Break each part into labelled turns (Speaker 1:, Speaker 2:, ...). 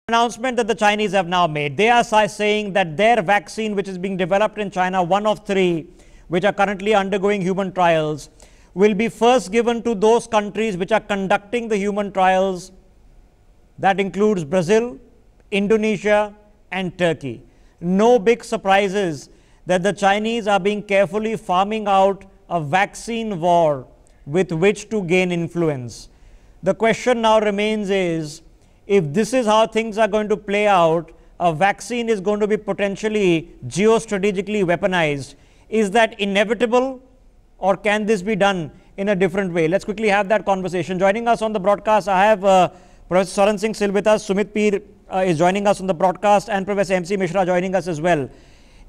Speaker 1: Announcement that the Chinese have now made. They are saying that their vaccine, which is being developed in China, one of three, which are currently undergoing human trials, will be first given to those countries which are conducting the human trials. That includes Brazil, Indonesia, and Turkey. No big surprises that the Chinese are being carefully farming out a vaccine war with which to gain influence. The question now remains is, if this is how things are going to play out, a vaccine is going to be potentially geostrategically weaponized. Is that inevitable, or can this be done in a different way? Let's quickly have that conversation. Joining us on the broadcast, I have Professor Saran Singh Sil with us. Sumit Peer is joining us on the broadcast, and Professor M.C. Mishra joining us as well.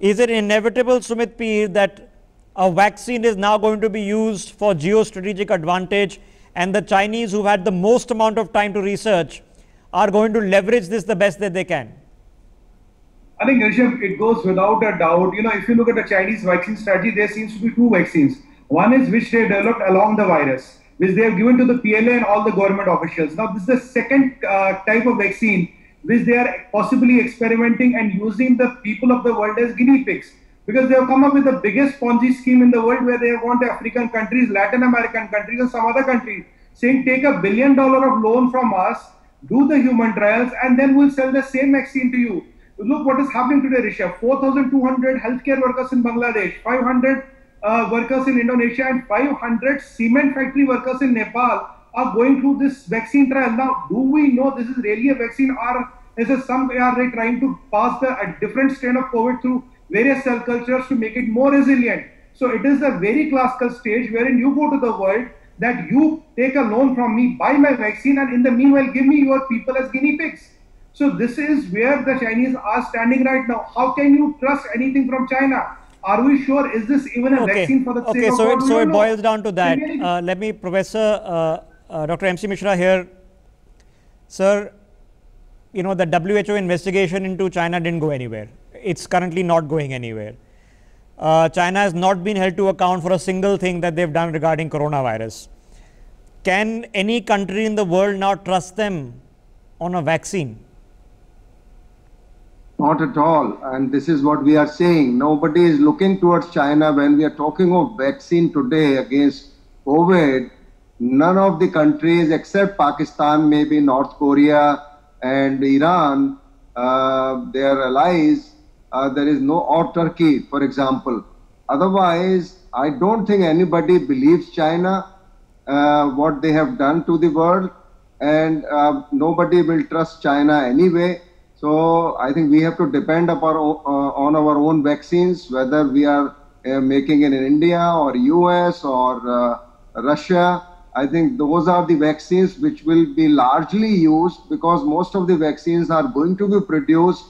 Speaker 1: Is it inevitable, Sumit Peer, that a vaccine is now going to be used for geostrategic advantage, and the Chinese, who've had the most amount of time to research, are going to leverage this the best that they can?
Speaker 2: I think, Rishabh, it goes without a doubt. You know, if you look at the Chinese vaccine strategy, there seems to be two vaccines. One is which they developed along the virus, which they have given to the PLA and all the government officials. Now, this is the second type of vaccine which they are possibly experimenting and using the people of the world as guinea pigs. Because they have come up with the biggest Ponzi scheme in the world, where they want African countries, Latin American countries, and some other countries saying, take $1 billion of loan from us, do the human trials, and then we'll sell the same vaccine to you. Look what is happening today, Rishabh. 4,200 healthcare workers in Bangladesh, 500 workers in Indonesia, and 500 cement factory workers in Nepal are going through this vaccine trial. Now, do we know this is really a vaccine, or is it some way are they trying to pass a different strain of COVID through various cell cultures to make it more resilient? So it is a very classical stage wherein you go to the world, that you take a loan from me, buy my vaccine, and in the meanwhile give me your people as guinea pigs. So this is where the Chinese are standing right now. How can you trust anything from China? Are we sure? Is this even a vaccine for the sake of God?
Speaker 1: So it boils down to that. Let me, Professor Dr. M.C. Mishra here. Sir, you know, the WHO investigation into China didn't go anywhere. It's currently not going anywhere. China has not been held to account for a single thing that they've done regarding coronavirus. Can any country in the world now trust them on a vaccine?
Speaker 3: Not at all. And this is what we are saying. Nobody is looking towards China when we are talking of vaccine today against COVID. None of the countries except Pakistan, maybe North Korea and Iran, their allies, there is no, or Turkey, for example. Otherwise, I don't think anybody believes China, what they have done to the world, and nobody will trust China anyway. So I think we have to depend on our own vaccines, whether we are making it in India or US or Russia. I think those are the vaccines which will be largely used, because most of the vaccines are going to be produced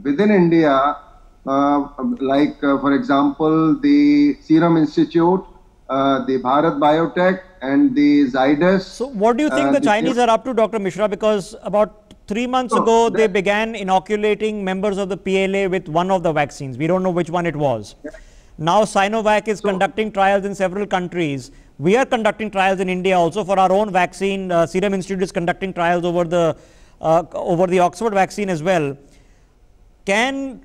Speaker 3: within India, for example, the Serum Institute, the Bharat Biotech, and the Zydus.
Speaker 1: So what do you think the Chinese are up to, Dr. Mishra? Because about 3 months ago, they began inoculating members of the PLA with one of the vaccines. We don't know which one it was. Now Sinovac is conducting trials in several countries. We are conducting trials in India also for our own vaccine. Serum Institute is conducting trials over the Oxford vaccine as well. Can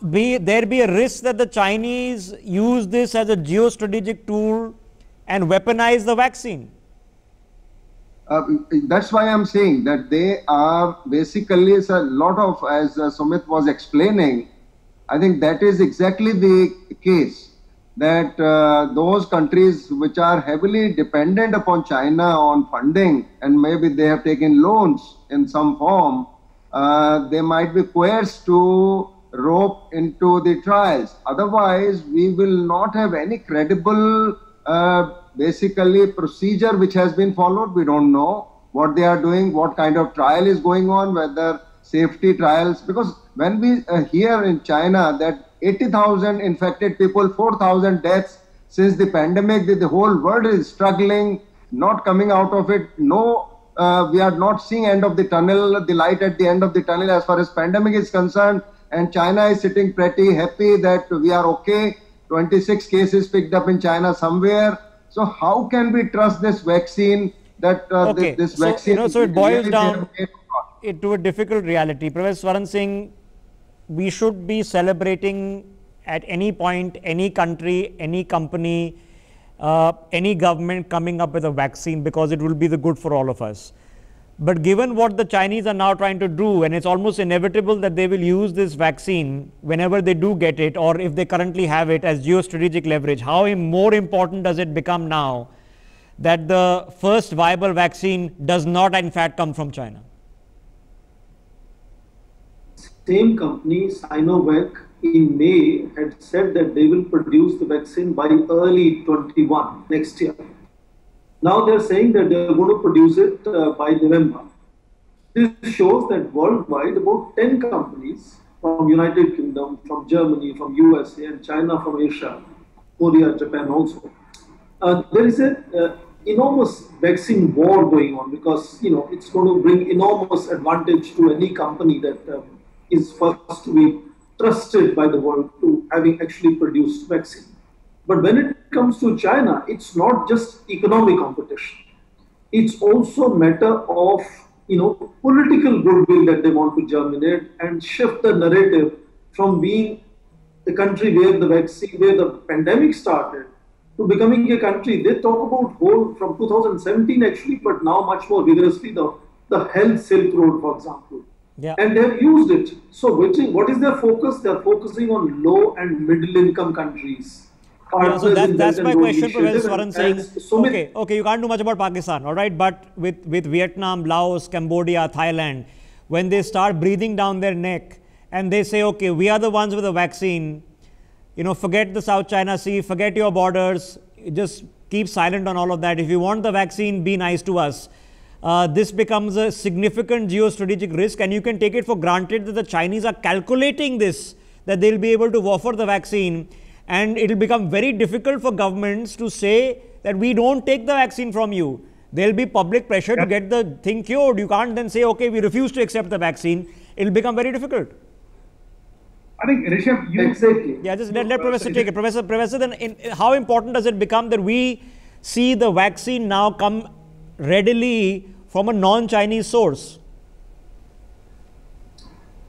Speaker 1: there be a risk that the Chinese use this as a geostrategic tool and weaponize the vaccine?
Speaker 3: That's why I'm saying that they are basically a lot of, as Sumit was explaining, I think that is exactly the case, that those countries which are heavily dependent upon China on funding, and maybe they have taken loans in some form, they might be coerced to rope into the trials. Otherwise, we will not have any credible basically procedure which has been followed. We don't know what they are doing, what kind of trial is going on, whether safety trials, because when we hear in China that 80,000 infected people, 4,000 deaths since the pandemic, the whole world is struggling, not coming out of it. No, we are not seeing end of the tunnel, the light at the end of the tunnel as far as pandemic is concerned. And China is sitting pretty happy that we are okay. 26 cases picked up in China somewhere. So how can we trust this vaccine? That this vaccine.
Speaker 1: So it boils down. to a difficult reality. Professor Swaran Singh, we should be celebrating at any point, any country, any company, any government coming up with a vaccine, because it will be the good for all of us. But given what the Chinese are now trying to do, and it's almost inevitable that they will use this vaccine whenever they do get it, or if they currently have it, as geostrategic leverage, how more important does it become now that the first viable vaccine does not in fact come from China?
Speaker 4: Same company, Sinovac, in May had said that they will produce the vaccine by early 21, next year. Now they're saying that they're going to produce it by November. This shows that worldwide about 10 companies from United Kingdom, from Germany, from USA, and China, from Asia, Korea, Japan also. There is an enormous vaccine war going on, because it's going to bring enormous advantage to any company that is first to be trusted by the world to having actually produced vaccine. But when it comes to China, it's not just economic competition. It's also a matter of political goodwill that they want to germinate and shift the narrative from being the country where the pandemic started, to becoming a country. They talk about whole from 2017 actually, but now much more vigorously the health Silk Road, for example.
Speaker 1: Yeah.
Speaker 4: And they have used it. So what is their focus? They are focusing on low and middle income countries.
Speaker 1: Yeah, so that's my question, Professor Swaran Singh. Okay, you can't do much about Pakistan, all right? But with Vietnam, Laos, Cambodia, Thailand, when they start breathing down their neck and they say, okay, we are the ones with the vaccine, forget the South China Sea, forget your borders, just keep silent on all of that. If you want the vaccine, be nice to us. This becomes a significant geostrategic risk, and you can take it for granted that the Chinese are calculating this, that they'll be able to offer the vaccine. And it will become very difficult for governments to say that we don't take the vaccine from you. There will be public pressure to get the thing cured. You can't then say, okay, we refuse to accept the vaccine. It will become very difficult.
Speaker 2: I think, Rishabh,
Speaker 4: exactly.
Speaker 1: Yeah, just let Professor take it. Professor, then how important does it become that we see the vaccine now come readily from a non-Chinese source?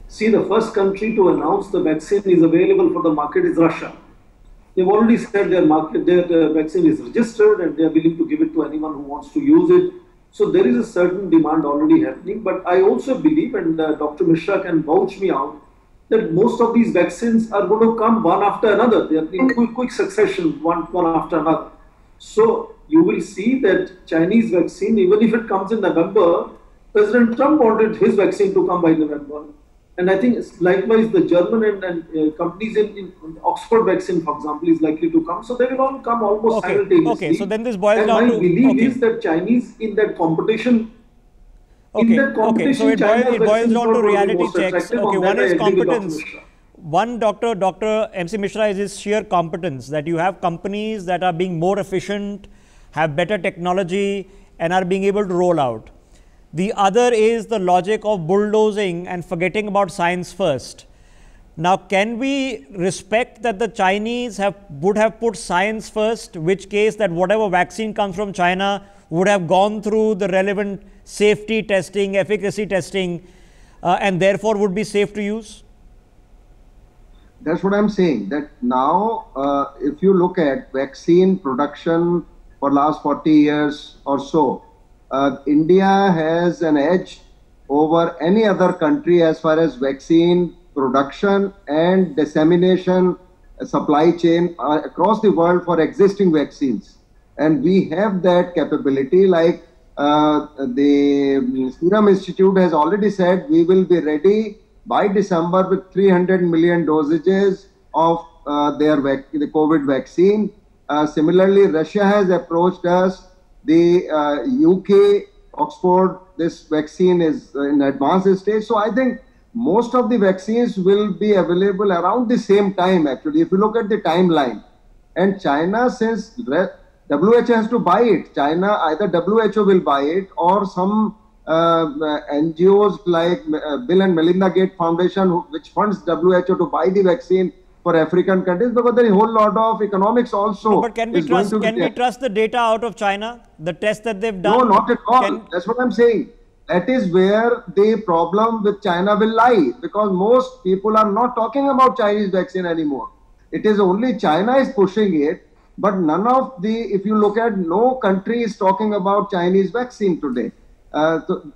Speaker 4: See, the first country to announce the vaccine is available for the market is Russia. They've already said their vaccine is registered and they are willing to give it to anyone who wants to use it. So there is a certain demand already happening. But I also believe, and Dr. Mishra can vouch me out, that most of these vaccines are going to come one after another. They are in quick succession, one after another. So you will see that Chinese vaccine, even if it comes in November, President Trump wanted his vaccine to come by November. And I think likewise the German and companies in Oxford vaccine, for example, is likely to come. So they will all come almost simultaneously.
Speaker 1: Okay, so then this boils down to...
Speaker 4: And my belief is that Chinese in that competition...
Speaker 1: So it boils down to reality checks. Okay, one is competence. One, Dr. MC Mishra, is sheer competence, that you have companies that are being more efficient, have better technology, and are being able to roll out. The other is the logic of bulldozing and forgetting about science first. Now, can we respect that the Chinese would have put science first, which case that whatever vaccine comes from China would have gone through the relevant safety testing, efficacy testing, and therefore would be safe to use?
Speaker 3: That's what I'm saying, that now if you look at vaccine production for last 40 years or so, India has an edge over any other country as far as vaccine production and dissemination supply chain across the world for existing vaccines. And we have that capability, like the Serum Institute has already said we will be ready by December with 300 million dosages of the COVID vaccine. Similarly, Russia has approached us. The UK, Oxford, this vaccine is in advanced stage. So I think most of the vaccines will be available around the same time, actually, if you look at the timeline. And China, since WHO has to buy it, China, either WHO will buy it or some NGOs like Bill and Melinda Gates Foundation, which funds WHO to buy the vaccine for African countries, because there is a whole lot of economics also.
Speaker 1: No, but can we trust the data out of China, the tests that they've done?
Speaker 3: No, not at all. That's what I'm saying. that is where the problem with China will lie, because most people are not talking about Chinese vaccine anymore. It is only China is pushing it, but none of the, if you look at, no country is talking about Chinese vaccine today.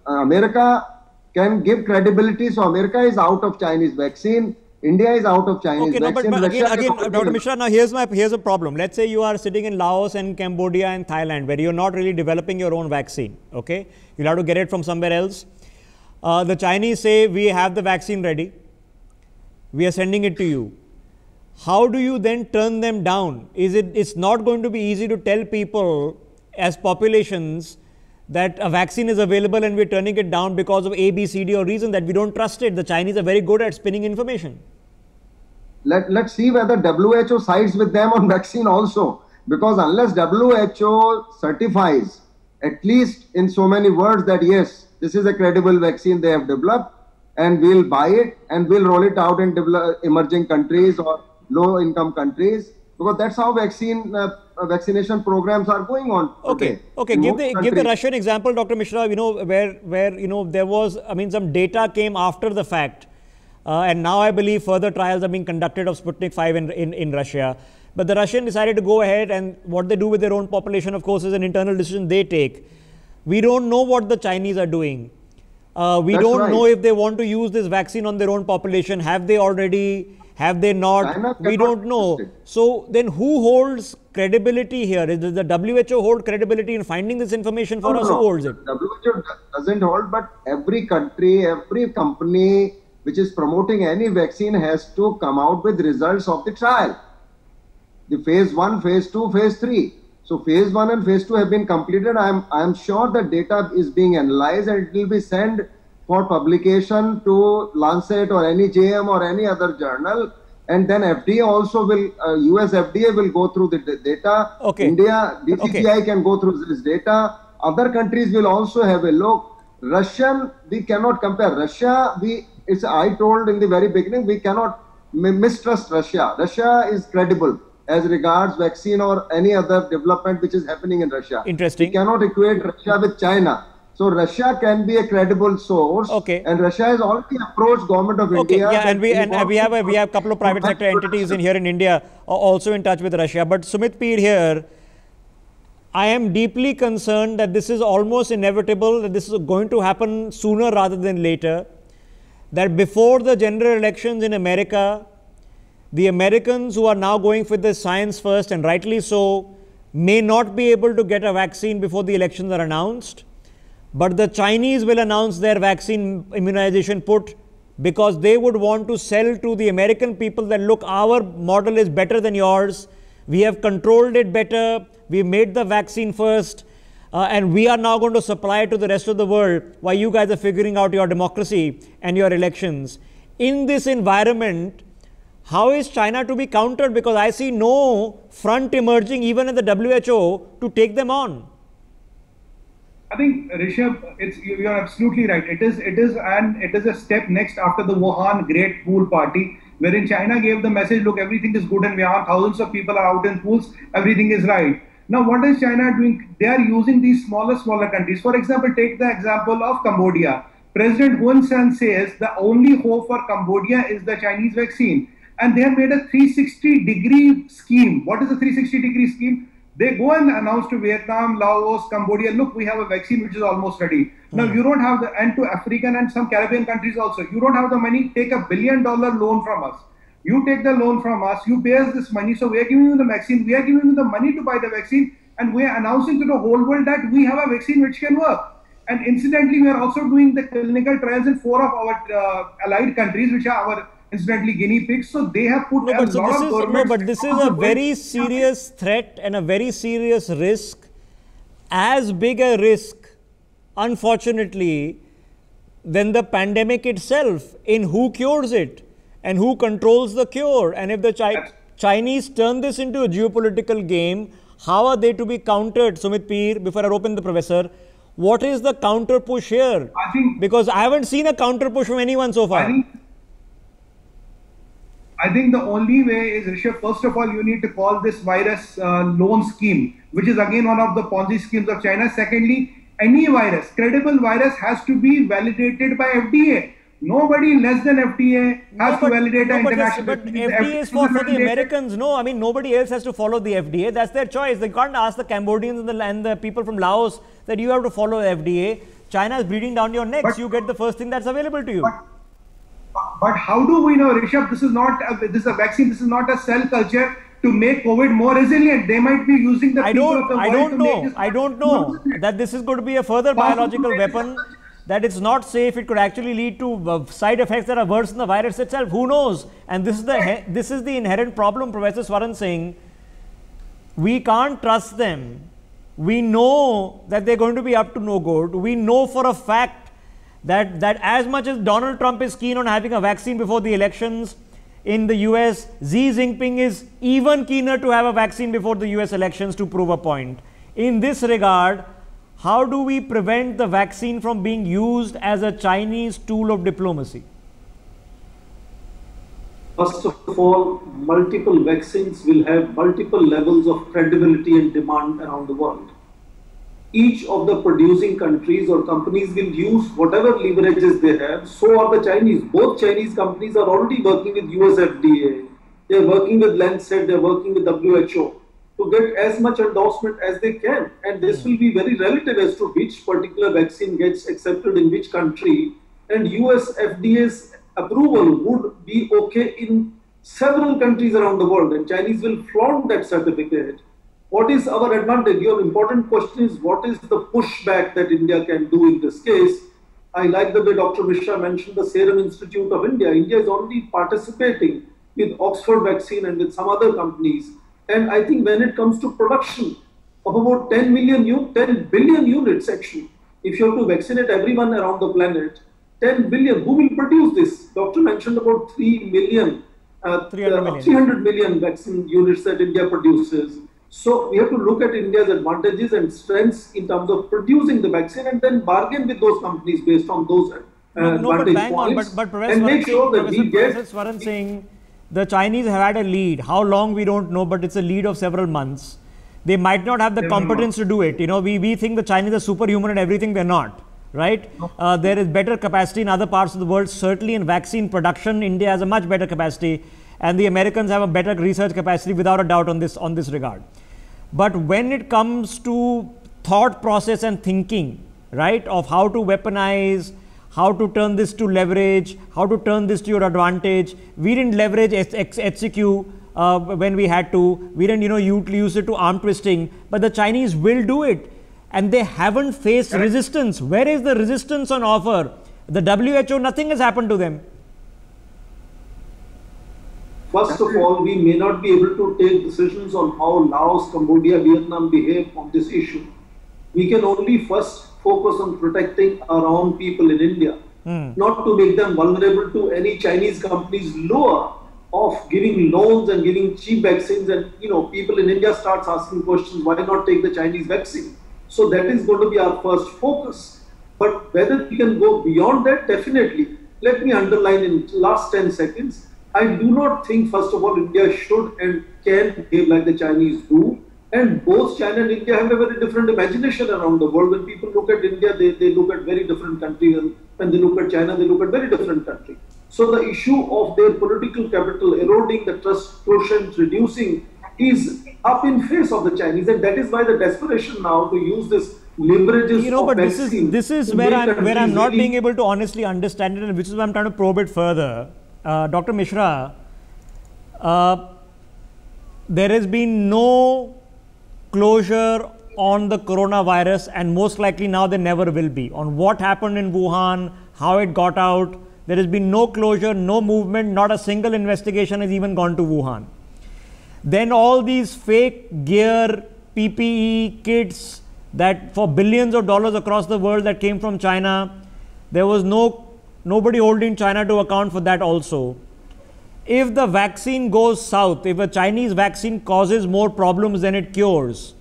Speaker 3: America can give credibility, so America is out of Chinese vaccine. India is out of Chinese vaccine.
Speaker 1: But again, Dr. Mishra, now here's a problem. Let's say you are sitting in Laos and Cambodia and Thailand, where you're not really developing your own vaccine. Okay, you'll have to get it from somewhere else. The Chinese say, we have the vaccine ready. We are sending it to you. How do you then turn them down? It's not going to be easy to tell people as populations that a vaccine is available and we're turning it down because of A, B, C, D or reason that we don't trust it. The Chinese are very good at spinning information.
Speaker 3: Let's see whether WHO sides with them on vaccine also, because unless WHO certifies, at least in so many words, that yes, this is a credible vaccine they have developed and we'll buy it and we'll roll it out in emerging countries or low income countries, because that's how vaccination programs are going on today.
Speaker 1: Okay. Give the Russian example, Dr. Mishra. Where there was, some data came after the fact, and now I believe further trials are being conducted of Sputnik 5 in Russia. But the Russians decided to go ahead, and what they do with their own population, of course, is an internal decision they take. We don't know what the Chinese are doing. We don't know if they want to use this vaccine on their own population. Have they already? Have they not? We don't know. So then who holds credibility here? Does the WHO hold credibility in finding this information for us? Who holds it?
Speaker 3: WHO doesn't hold, but every country, every company which is promoting any vaccine has to come out with results of the trial. The phase 1, phase 2, phase 3. So phase 1 and phase 2 have been completed. I am sure the data is being analyzed and it will be sent for publication to Lancet or any JM or any other journal, and then FDA also will, US FDA will go through the data. India, DCGI can go through this data. Other countries will also have a look. Russian, we cannot compare. Russia, I told in the very beginning, we cannot mistrust Russia. Russia is credible as regards vaccine or any other development which is happening in Russia.
Speaker 1: Interesting.
Speaker 3: We cannot equate Russia with China. So Russia can be a credible source, and Russia has already approached government of India.
Speaker 1: Yeah, and we have a couple of private sector entities here in India also in touch with Russia. But Sumit Peer here, I am deeply concerned that this is almost inevitable, that this is going to happen sooner rather than later. That before the general elections in America, the Americans who are now going for this science first, and rightly so, may not be able to get a vaccine before the elections are announced. But the Chinese will announce their vaccine immunization put, because they would want to sell to the American people that, look, our model is better than yours. We have controlled it better. We made the vaccine first. And we are now going to supply it to the rest of the world while you guys are figuring out your democracy and your elections. In this environment, how is China to be countered? Because I see no front emerging even in the WHO to take them on.
Speaker 2: I think, Rishabh, you are absolutely right. It is a step next after the Wuhan Great Pool Party, wherein China gave the message, look, everything is good and beyond. Thousands of people are out in pools. Everything is right. Now, what is China doing? They are using these smaller countries. For example, take the example of Cambodia. President Hun Sen says the only hope for Cambodia is the Chinese vaccine. And they have made a 360-degree scheme. What is a 360-degree scheme? They go and announce to Vietnam, Laos, Cambodia, look, we have a vaccine which is almost ready. Now, you don't have and to African and some Caribbean countries also, you don't have the money, take $1 billion loan from us. You take the loan from us, you pay us this money, so we are giving you the vaccine, we are giving you the money to buy the vaccine, and we are announcing to the whole world that we have a vaccine which can work. And incidentally, we are also doing the clinical trials in 4 of our allied countries, which are our incidentally guinea pigs. So they have put a lot of governments.
Speaker 1: No, but this is a very serious threat and a very serious risk, as big a risk, unfortunately, than the pandemic itself, in who cures it and who controls the cure. And if the Chinese turn this into a geopolitical game, how are they to be countered? Sumit Peer, before I open the professor, what is the counter push here? Because I haven't seen a counter push from anyone so far.
Speaker 2: I think the only way is, Rishabh, first of all, you need to call this virus loan scheme, which is again one of the Ponzi schemes of China. Secondly, any virus, credible virus, has to be validated by FDA. Nobody less than FDA has to validate an international.
Speaker 1: But FDA is for the Americans. No, I mean, nobody else has to follow the FDA. That's their choice. They can't ask the Cambodians and the people from Laos that you have to follow FDA. China is bleeding down your necks. You get the first thing that's available to you.
Speaker 2: But how do we know, Rishabh, this is a vaccine, this is not a cell culture to make COVID more resilient. They might be using the people of the world to make this.
Speaker 1: I don't know that this is going to be a further biological weapon, that it's not safe. It could actually lead to side effects that are worse than the virus itself. Who knows? And this is the inherent problem, Professor Swaran Singh. We can't trust them. We know that they're going to be up to no good. We know for a fact that as much as Donald Trump is keen on having a vaccine before the elections in the US, Xi Jinping is even keener to have a vaccine before the US elections to prove a point. In this regard, how do we prevent the vaccine from being used as a Chinese tool of diplomacy?
Speaker 4: First of all, multiple vaccines will have multiple levels of credibility and demand around the world. Each of the producing countries or companies will use whatever leverages they have. So are the Chinese. Both Chinese companies are already working with US FDA. They are working with Lancet. They are working with WHO to get as much endorsement as they can. And this will be very relative as to which particular vaccine gets accepted in which country. And US FDA's approval would be okay in several countries around the world. And Chinese will flaunt that certificate. What is our advantage? Your important question is, what is the pushback that India can do in this case? I like the way Dr. Mishra mentioned the Serum Institute of India. India is already participating with Oxford vaccine and with some other companies. And I think when it comes to production of about 10 billion units actually, if you have to vaccinate everyone around the planet, 10 billion, who will produce this? Doctor mentioned about 300 million vaccine units that India produces. So we have to look at India's advantages and strengths in terms of producing the vaccine and then bargain with those companies based on those advantage points and make sure that we get...
Speaker 1: Swaran Singh, the Chinese have had a lead. How long we don't know, but it's a lead of several months. They might not have the competence to do it. You know, we think the Chinese are superhuman at everything. They're not, right? There is better capacity in other parts of the world. Certainly in vaccine production, India has a much better capacity, and the Americans have a better research capacity without a doubt on this regard. But when it comes to thought process and thinking, right, of how to weaponize, how to turn this to leverage, how to turn this to your advantage, we didn't leverage HCQ when we had to. We didn't, use it to arm twisting, but the Chinese will do it, and they haven't faced resistance. Where is the resistance on offer? The WHO, nothing has happened to them.
Speaker 4: First of all, we may not be able to take decisions on how Laos, Cambodia, Vietnam behave on this issue. We can only first focus on protecting our own people in India, not to make them vulnerable to any Chinese companies' lure of giving loans and giving cheap vaccines. And people in India starts asking questions, why not take the Chinese vaccine? So that is going to be our first focus. But whether we can go beyond that, definitely. Let me underline in last 10 seconds. I do not think, first of all, India should and can behave like the Chinese do. And both China and India have a very different imagination around the world. When people look at India, they look at very different countries. And when they look at China, they look at very different countries. So the issue of their political capital eroding, the trust quotient reducing, is up in face of the Chinese. And that is why the desperation now to use this leverages
Speaker 1: but this is where I'm not being able to honestly understand it, and which is why I'm trying to probe it further. Dr. Mishra, there has been no closure on the coronavirus, and most likely now there never will be. On what happened in Wuhan, how it got out, there has been no closure, no movement, not a single investigation has even gone to Wuhan. Then all these fake gear, PPE, kits that for billions of dollars across the world that came from China, there was nobody holding China to account for that also. If the vaccine goes south, if a Chinese vaccine causes more problems than it cures,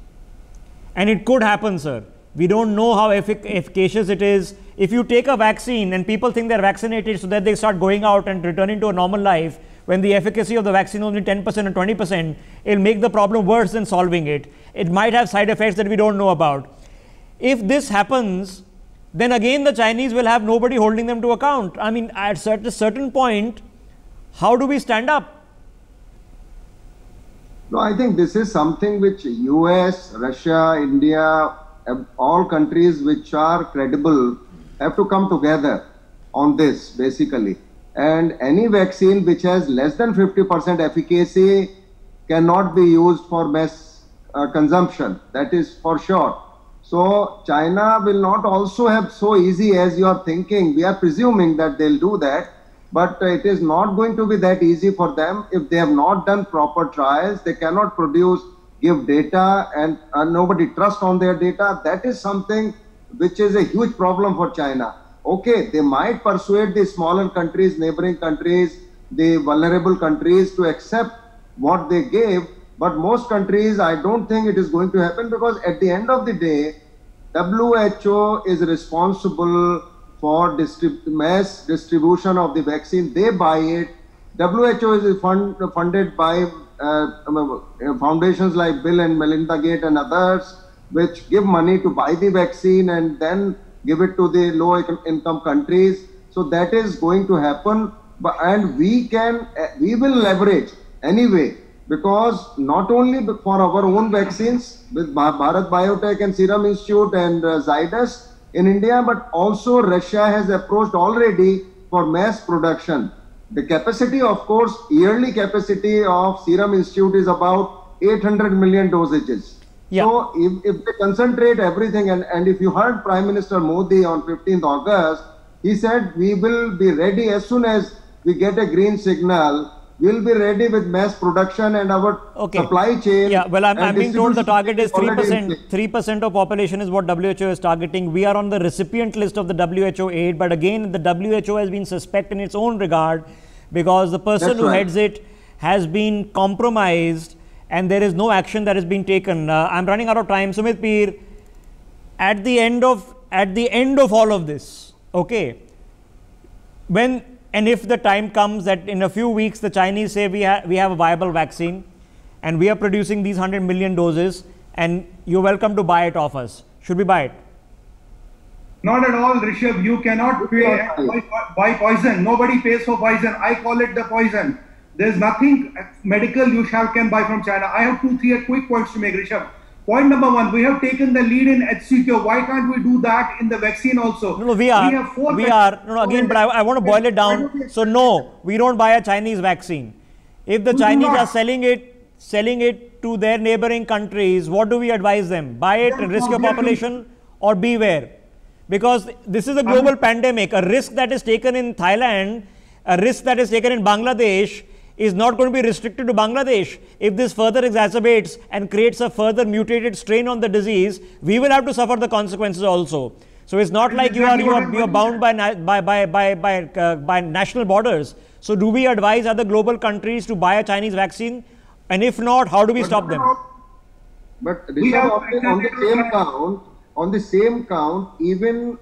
Speaker 1: and it could happen, sir, we don't know how efficacious it is. If you take a vaccine and people think they're vaccinated so that they start going out and returning to a normal life, when the efficacy of the vaccine is only 10% or 20%, it'll make the problem worse than solving it. It might have side effects that we don't know about. if this happens, then again the Chinese will have nobody holding them to account. I mean, at a certain point, how do we stand up?
Speaker 3: No, I think this is something which US, Russia, India, all countries which are credible have to come together on this, basically. And any vaccine which has less than 50% efficacy cannot be used for mass consumption. That is for sure. So China will not also have so easy as you are thinking. We are presuming that they'll do that, but it is not going to be that easy for them if they have not done proper trials. They cannot give data, and nobody trusts on their data. That is something which is a huge problem for China. Okay, they might persuade the smaller countries, neighboring countries, the vulnerable countries to accept what they gave, but most countries, I don't think it is going to happen, because at the end of the day, WHO is responsible for mass distribution of the vaccine. They buy it. WHO is funded by foundations like Bill and Melinda Gates and others, which give money to buy the vaccine and then give it to the low-income countries. So that is going to happen, and we will leverage anyway, because not only for our own vaccines with Bharat Biotech and Serum Institute and Zydus in India, but also Russia has approached already for mass production. The capacity, of course, yearly capacity of Serum Institute is about 800 million dosages.
Speaker 1: Yeah.
Speaker 3: So if they concentrate everything, and if you heard Prime Minister Modi on 15th August, he said we will be ready as soon as we get a green signal. We'll be ready with mass production and our supply chain.
Speaker 1: Yeah, well, I'm being told the target is 3%. 3% of population is what WHO is targeting. We are on the recipient list of the WHO aid, but again, the WHO has been suspect in its own regard, because the person who heads it has been compromised and there is no action that has been taken. I'm running out of time. Sumit Peer, at the end of all of this, okay, and if the time comes that in a few weeks the Chinese say we have a viable vaccine and we are producing these 100 million doses and you're welcome to buy it off us, should we buy it?
Speaker 2: Not at all, Rishabh. You cannot buy poison. Nobody pays for poison. I call it the poison. There's nothing medical you can buy from China. I have 2-3 quick points to make, Rishabh. Point number one, we have taken the lead in HCQ. Why can't we do that in the vaccine also?
Speaker 1: No, we are. No, again, but I want to boil it down. So no, we don't buy a Chinese vaccine. If the Chinese are selling it to their neighboring countries, what do we advise them? Buy it and risk your population, or beware. Because this is a global pandemic. A risk that is taken in Thailand, a risk that is taken in Bangladesh is not going to be restricted to Bangladesh. If this further exacerbates and creates a further mutated strain on the disease, we will have to suffer the consequences also. So it's not like you are bound by national borders. So do we advise other global countries to buy a Chinese vaccine? And if not, how do we stop them?
Speaker 3: But Rishabh, on the same count, even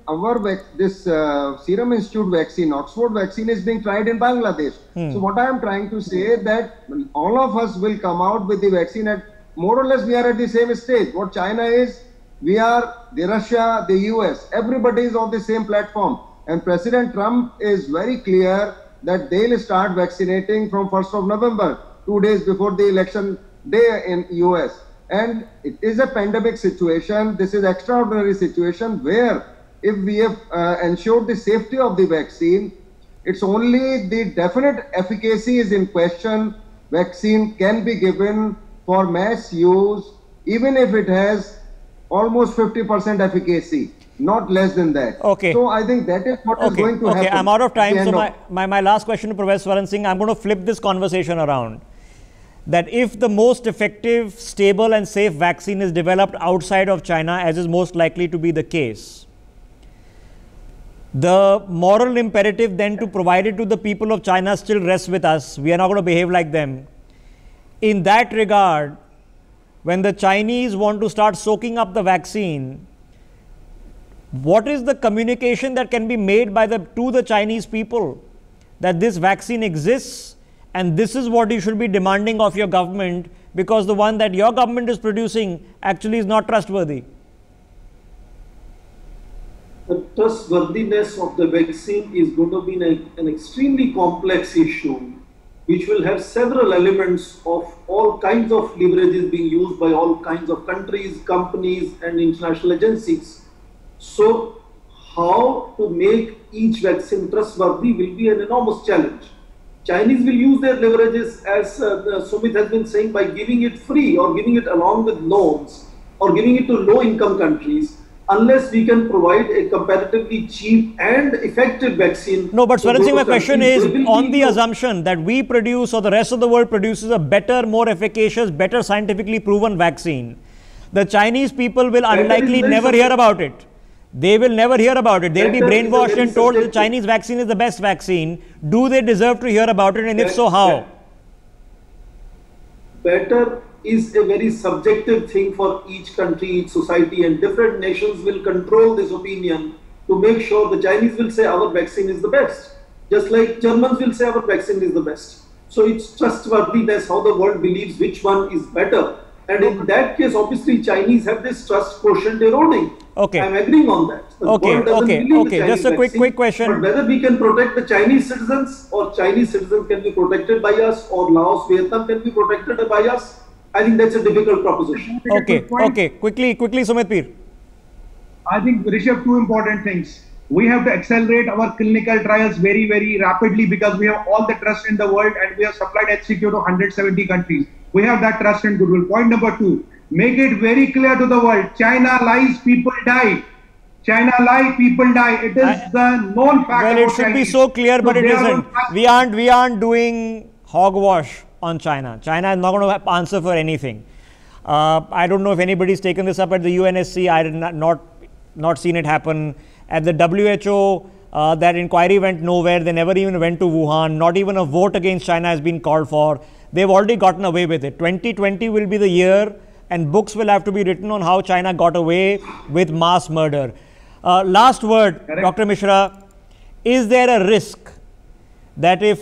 Speaker 3: this Serum Institute vaccine, Oxford vaccine, is being tried in Bangladesh. So what I am trying to say is that all of us will come out with the vaccine at more or less we are at the same stage. What China is, we are, the Russia, the US, everybody is on the same platform. And President Trump is very clear that they'll start vaccinating from 1st of November, 2 days before the election day in US. And it is a pandemic situation. This is extraordinary situation where if we have ensured the safety of the vaccine, it's only the definite efficacy is in question. Vaccine can be given for mass use, even if it has almost 50% efficacy, not less than that.
Speaker 1: Okay.
Speaker 3: So I think that is what is going to happen.
Speaker 1: Okay, I'm out of time. So my last question to Professor Swaran Singh, I'm going to flip this conversation around. That if the most effective, stable and safe vaccine is developed outside of China, as is most likely to be the case, the moral imperative then to provide it to the people of China still rests with us. We are not going to behave like them. In that regard, when the Chinese want to start soaking up the vaccine, what is the communication that can be made to the Chinese people that this vaccine exists? And this is what you should be demanding of your government, because the one that your government is producing actually is not trustworthy.
Speaker 4: trustworthiness of the vaccine is going to be an extremely complex issue, which will have several elements of all kinds of leverages being used by all kinds of countries, companies, and international agencies. So, how to make each vaccine trustworthy will be an enormous challenge. Chinese will use their leverages, as Sumit has been saying, by giving it free or giving it along with loans or giving it to low-income countries, unless we can provide a comparatively cheap and effective vaccine.
Speaker 1: No, but Swaran Singh, my question is on the assumption that we produce or the rest of the world produces a better, more efficacious, better scientifically proven vaccine, the Chinese people will unlikely never hear about it. They will never hear about it. They'll be brainwashed and told the Chinese vaccine is the best vaccine. Do they deserve to hear about it, and if so, how?
Speaker 4: Better is a very subjective thing for each country, each society, and different nations will control this opinion to make sure the Chinese will say our vaccine is the best, just like Germans will say our vaccine is the best. So it's trustworthiness, how the world believes which one is better. And in that case, obviously, Chinese have this trust quotient eroding.
Speaker 1: Okay.
Speaker 4: I'm agreeing on that.
Speaker 1: Okay. Just a quick question.
Speaker 4: But whether we can protect the Chinese citizens or Chinese citizens can be protected by us or Laos, Vietnam can be protected by us, I think that's a difficult proposition.
Speaker 1: Okay. Quickly, Sumit Peer.
Speaker 2: I think, Rishabh, two important things. We have to accelerate our clinical trials very, very rapidly because we have all the trust in the world and we have supplied HCQ to 170 countries. We have that trust and goodwill. Point number two, make it very clear to the world. China lies, people die. China lies, people die. It is the known fact.
Speaker 1: Well, it should be so clear, but it isn't. We aren't doing hogwash on China. China is not going to answer for anything. I don't know if anybody's taken this up at the UNSC. I did not seen it happen. At the WHO, that inquiry went nowhere. They never even went to Wuhan. Not even a vote against China has been called for. They've already gotten away with it. 2020 will be the year and books will have to be written on how China got away with mass murder. Last word, correct. Dr. Mishra, is there a risk that if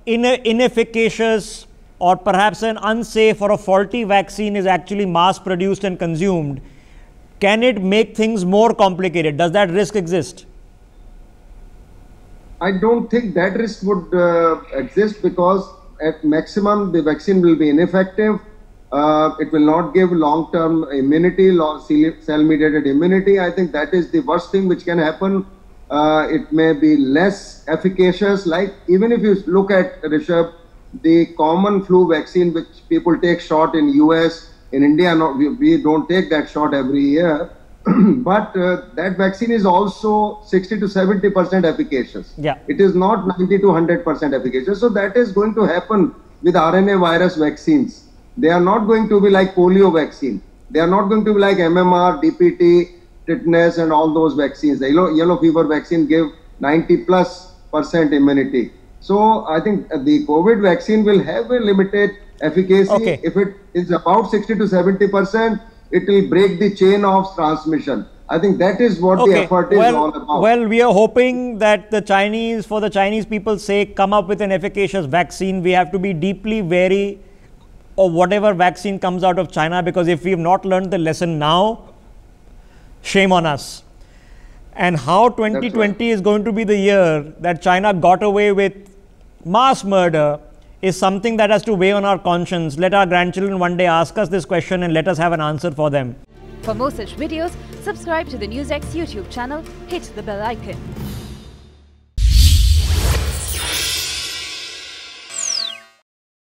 Speaker 1: inefficacious or perhaps an unsafe or a faulty vaccine is actually mass produced and consumed, can it make things more complicated? Does that risk exist?
Speaker 3: I don't think that risk would exist because at maximum the vaccine will be ineffective. It will not give long-term immunity, cell-mediated immunity. I think that is the worst thing which can happen. It may be less efficacious. Like even if you look at, Rishabh, the common flu vaccine which people take shot in US, in India, we don't take that shot every year. But that vaccine is also 60 to 70% efficacious.
Speaker 1: Yeah.
Speaker 3: It is not 90 to 100% efficacious. So that is going to happen with RNA virus vaccines. They are not going to be like polio vaccine. They are not going to be like MMR, DPT, tetanus and all those vaccines. The yellow fever vaccine gave 90+% immunity. So I think the COVID vaccine will have a limited efficacy.
Speaker 1: Okay.
Speaker 3: If it is about 60 to 70%, it will break the chain of transmission. I think that is what the effort is all about.
Speaker 1: Well, we are hoping that the Chinese, for the Chinese people's sake, come up with an efficacious vaccine. We have to be deeply wary of whatever vaccine comes out of China, because if we have not learned the lesson now, shame on us. And how 2020 is going to be the year that China got away with mass murder is something that has to weigh on our conscience. Let our grandchildren one day ask us this question and let us have an answer for them.
Speaker 5: For more such videos, subscribe to the NewsX YouTube channel, hit the bell icon.